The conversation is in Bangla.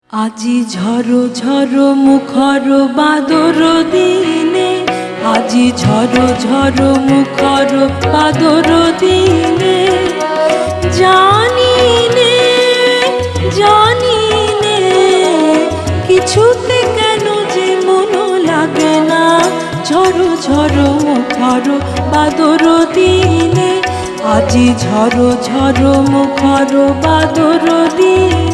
আজি ঝড়ো ঝড়ো মুখর বাদর দিনে, আজি ঝড়ো ঝড়ো মুখর বাদর দিনে, জানিনে জানিনে কিছুতে কেন যে মন লাগে না। ঝড়ো ঝড়ো মুখর বাদর দিনে, আজি ঝড়ো ঝড়ো মুখর বাদর দিনে।